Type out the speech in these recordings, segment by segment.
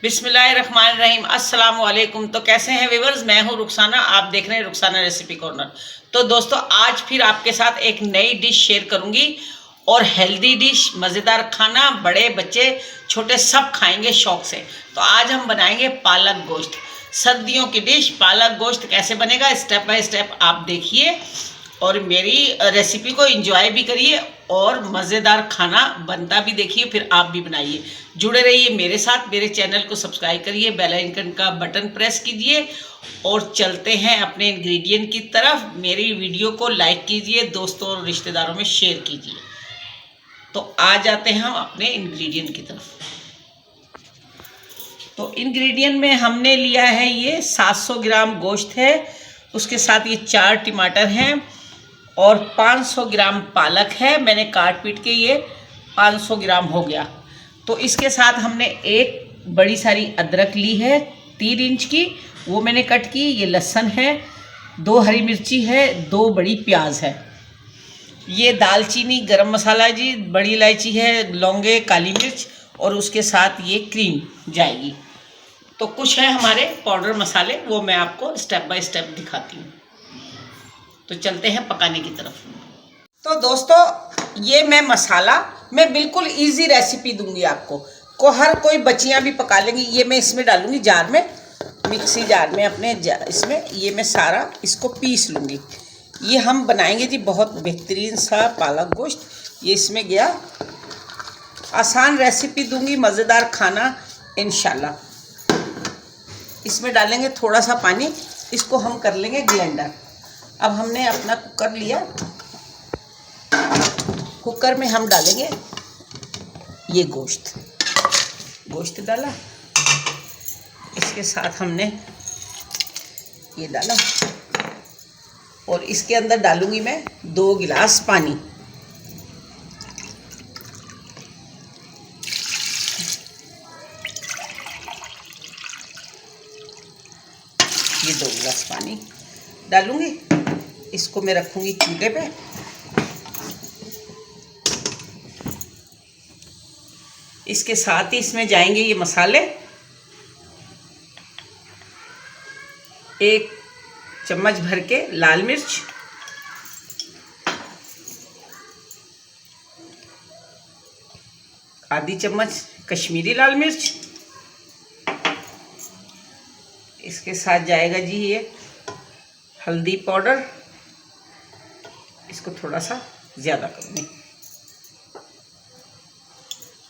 बिस्मिल्लाहिर्रहमानिर्रहीम, अस्सलाम वालेकुम। तो कैसे हैं व्यूअर्स, मैं हूं रुखसाना, आप देख रहे हैं रुखसाना रेसिपी कॉर्नर। तो दोस्तों, आज फिर आपके साथ एक नई डिश शेयर करूंगी और हेल्दी डिश, मज़ेदार खाना, बड़े बच्चे छोटे सब खाएंगे शौक से। तो आज हम बनाएंगे पालक गोश्त, सर्दियों की डिश। पालक गोश्त कैसे बनेगा स्टेप बाय स्टेप आप देखिए और मेरी रेसिपी को एंजॉय भी करिए और मज़ेदार खाना बनता भी देखिए, फिर आप भी बनाइए। जुड़े रहिए मेरे साथ, मेरे चैनल को सब्सक्राइब करिए, बेल आइकन का बटन प्रेस कीजिए और चलते हैं अपने इंग्रेडिएंट की तरफ। मेरी वीडियो को लाइक कीजिए, दोस्तों और रिश्तेदारों में शेयर कीजिए। तो आ जाते हैं हम अपने इंग्रेडिएंट की तरफ। तो इंग्रेडिएंट में हमने लिया है ये 700 ग्राम गोश्त है, उसके साथ ये 4 टमाटर हैं और 500 ग्राम पालक है। मैंने काट पीट के ये 500 ग्राम हो गया। तो इसके साथ हमने एक बड़ी सारी अदरक ली है 3 इंच की, वो मैंने कट की। ये लहसुन है, 2 हरी मिर्ची है, 2 बड़ी प्याज है। ये दालचीनी, गरम मसाला जी, बड़ी इलायची है, लौंगे, काली मिर्च और उसके साथ ये क्रीम जाएगी। तो कुछ है हमारे पाउडर मसाले, वो मैं आपको स्टेप बाय स्टेप दिखाती हूँ। तो चलते हैं पकाने की तरफ। तो दोस्तों, ये मैं बिल्कुल इजी रेसिपी दूंगी आपको, हर कोई बच्चियां भी पका लेंगी। ये मैं इसमें डालूंगी जार में, मिक्सी जार में अपने इसमें ये मैं सारा इसको पीस लूँगी। ये हम बनाएंगे जी बहुत बेहतरीन सा पालक गोश्त। ये इसमें गया, आसान रेसिपी दूंगी, मज़ेदार खाना इंशाल्लाह। इसमें डालेंगे थोड़ा सा पानी, इसको हम कर लेंगे ग्राइंडर। अब हमने अपना कुकर लिया, कुकर में हम डालेंगे ये गोश्त डाला, इसके साथ हमने ये डाला और इसके अंदर डालूंगी मैं 2 गिलास पानी। ये 2 गिलास पानी डालूंगी, इसको मैं रखूंगी चूल्हे पे। इसके साथ ही इसमें जाएंगे ये मसाले, 1 चम्मच भर के लाल मिर्च, आधी चम्मच कश्मीरी लाल मिर्च, इसके साथ जाएगा जी ये हल्दी पाउडर, इसको थोड़ा सा ज़्यादा करूँगी।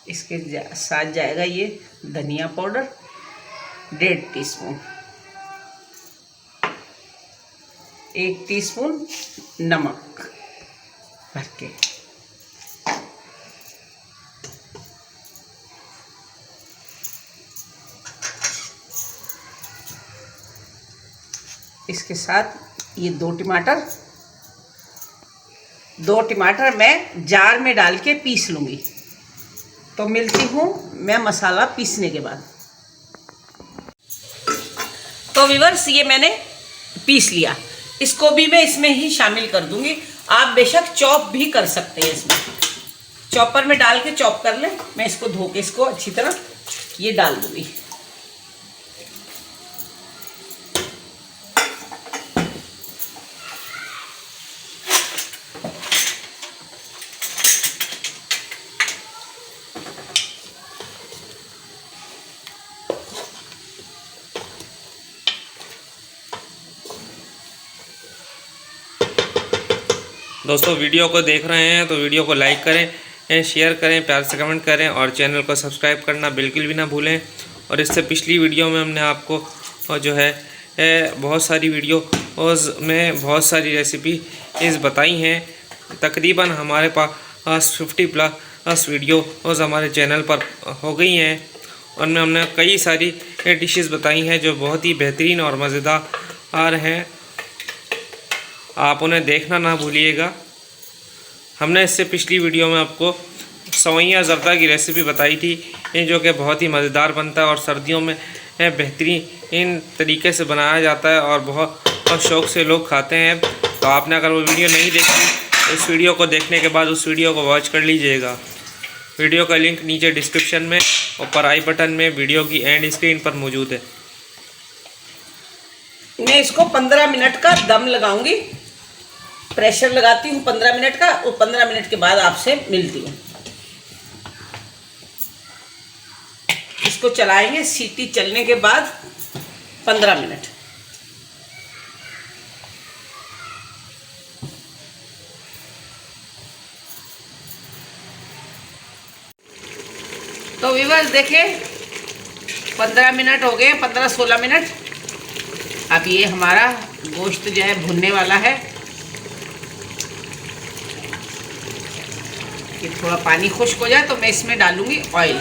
इसके साथ जाएगा ये धनिया पाउडर 1.5 टीस्पून, 1 टीस्पून नमक भर के। इसके साथ ये 2 टमाटर मैं जार में डाल के पीस लूँगी। तो मिलती हूँ मैं मसाला पीसने के बाद। तो व्यूअर्स, ये मैंने पीस लिया, इसको भी मैं इसमें ही शामिल कर दूंगी। आप बेशक चॉप भी कर सकते हैं, इसमें चॉपर में डाल के चॉप कर लें। मैं इसको धो के इसको अच्छी तरह ये डाल दूंगी। दोस्तों, वीडियो को देख रहे हैं तो वीडियो को लाइक करें, शेयर करें, प्यार से कमेंट करें और चैनल को सब्सक्राइब करना बिल्कुल भी ना भूलें। और इससे पिछली वीडियो में हमने आपको जो है बहुत सारी वीडियो में बहुत सारी रेसिपी बताई हैं। तकरीबन हमारे पास 50+ वीडियो हमारे चैनल पर हो गई हैं। उनमें हमने कई सारी डिशेस बताई हैं जो बहुत ही बेहतरीन और मज़ेदार हैं। आप उन्हें देखना ना भूलिएगा। हमने इससे पिछली वीडियो में आपको सवैया ज़र्दा की रेसिपी बताई थी, जो कि बहुत ही मज़ेदार बनता है और सर्दियों में बेहतरीन तरीके से बनाया जाता है और बहुत शौक़ से लोग खाते हैं। तो आपने अगर वो वीडियो नहीं देखी तो इस वीडियो को देखने के बाद उस वीडियो को वॉच कर लीजिएगा। वीडियो का लिंक नीचे डिस्क्रिप्शन में, ऊपर आई बटन में, वीडियो की एंड स्क्रीन पर मौजूद है। मैं इसको 15 मिनट का दम लगाऊंगी, प्रेशर लगाती हूँ 15 मिनट का, और 15 मिनट के बाद आपसे मिलती हूँ। इसको चलाएंगे सीटी चलने के बाद 15 मिनट। तो व्यूअर्स देखें 15 मिनट हो गए, 15-16 मिनट। अब ये हमारा गोश्त जो है भुनने वाला है। कि थोड़ा पानी खुश्क हो जाए तो मैं इसमें डालूंगी ऑयल।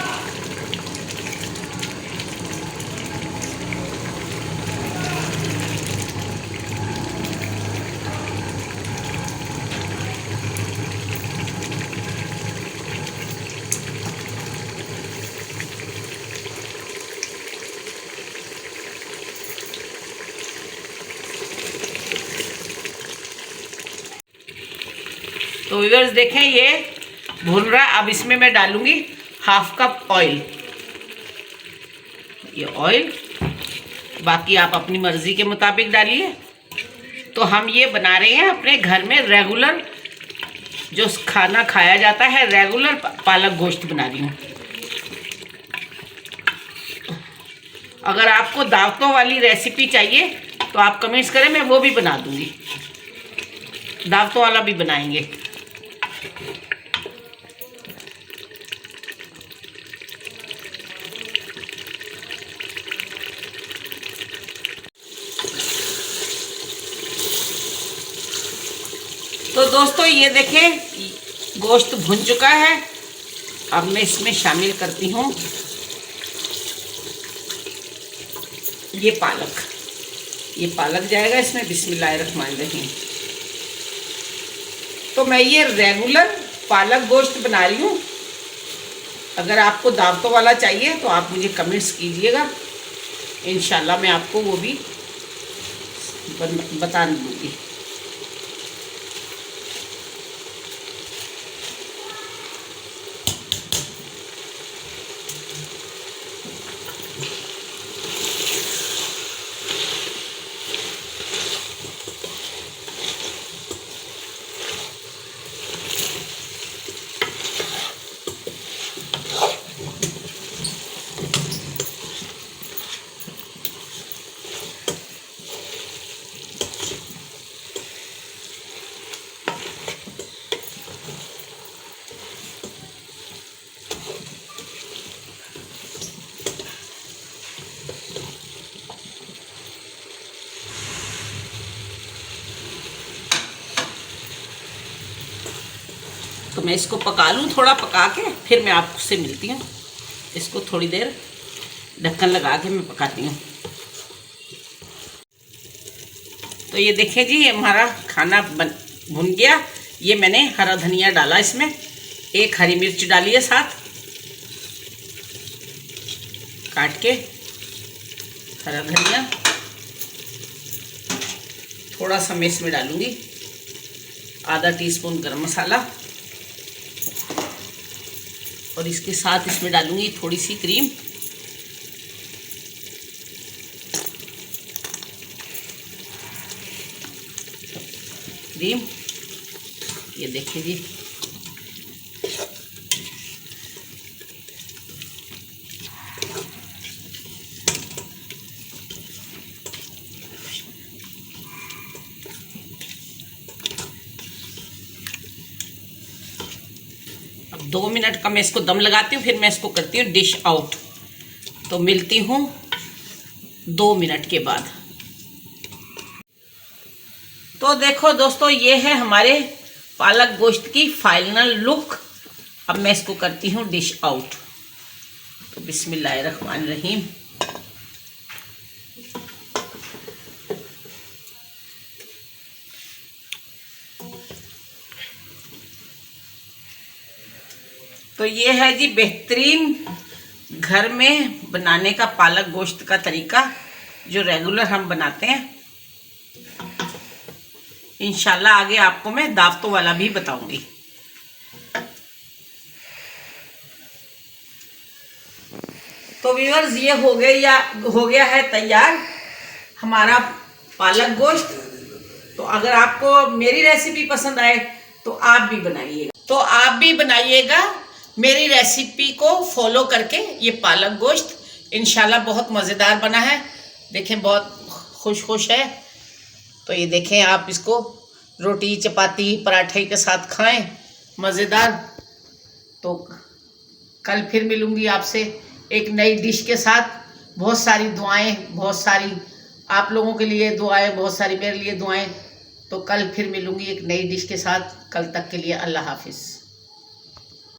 तो व्यूअर्स देखें ये भून रहा है। अब इसमें मैं डालूंगी 1/2 कप ऑयल। ये ऑयल बाकी आप अपनी मर्जी के मुताबिक डालिए। तो हम ये बना रहे हैं अपने घर में रेगुलर जो खाना खाया जाता है, रेगुलर पालक गोश्त बना रही हूँ। अगर आपको दावतों वाली रेसिपी चाहिए तो आप कमेंट्स करें, मैं वो भी बना दूंगी। दावतों वाला भी बनाएंगे। तो दोस्तों ये देखें गोश्त भुन चुका है। अब मैं इसमें शामिल करती हूँ ये पालक। ये पालक जाएगा इसमें, बिस्मिल्लाहिर्रहमानिर्रहीम। तो मैं ये रेगुलर पालक गोश्त बना रही हूँ। अगर आपको दावतों वाला चाहिए तो आप मुझे कमेंट्स कीजिएगा, इंशाल्लाह मैं आपको वो भी बता दूँगी। तो मैं इसको पका लूँ, थोड़ा पका के फिर मैं आपसे मिलती हूँ। इसको थोड़ी देर ढक्कन लगा के मैं पकाती हूँ। तो ये देखिए जी हमारा खाना भुन गया। ये मैंने हरा धनिया डाला, इसमें 1 हरी मिर्च डाली है साथ काट के, हरा धनिया। थोड़ा सा मैं इसमें डालूंगी आधा टीस्पून गरम मसाला, और इसके साथ इसमें डालूंगी थोड़ी सी क्रीम। ये देखिए जी अब 2 मिनट का मैं इसको दम लगाती हूँ, फिर मैं इसको करती हूँ डिश आउट। तो मिलती हूँ 2 मिनट के बाद। तो देखो दोस्तों ये है हमारे पालक गोश्त की फाइनल लुक। अब मैं इसको करती हूँ डिश आउट। तो बिस्मिल्लाहिर्रहमानिर्रहीम। तो ये है जी बेहतरीन घर में बनाने का पालक गोश्त का तरीका जो रेगुलर हम बनाते हैं। इंशाल्लाह आगे आपको मैं दावतों वाला भी बताऊंगी। तो व्यूअर्स ये हो गया है तैयार हमारा पालक गोश्त। तो अगर आपको मेरी रेसिपी पसंद आए तो आप भी बनाइएगा, मेरी रेसिपी को फॉलो करके ये पालक गोश्त। इंशाल्लाह बहुत मज़ेदार बना है, देखें बहुत खुश है। तो ये देखें, आप इसको रोटी चपाती पराठे के साथ खाएं, मज़ेदार। तो कल फिर मिलूँगी आपसे एक नई डिश के साथ। बहुत सारी दुआएं, बहुत सारी आप लोगों के लिए दुआएं, बहुत सारी मेरे लिए दुआएं। तो कल फिर मिलूँगी एक नई डिश के साथ। कल तक के लिए अल्लाह हाफिज़।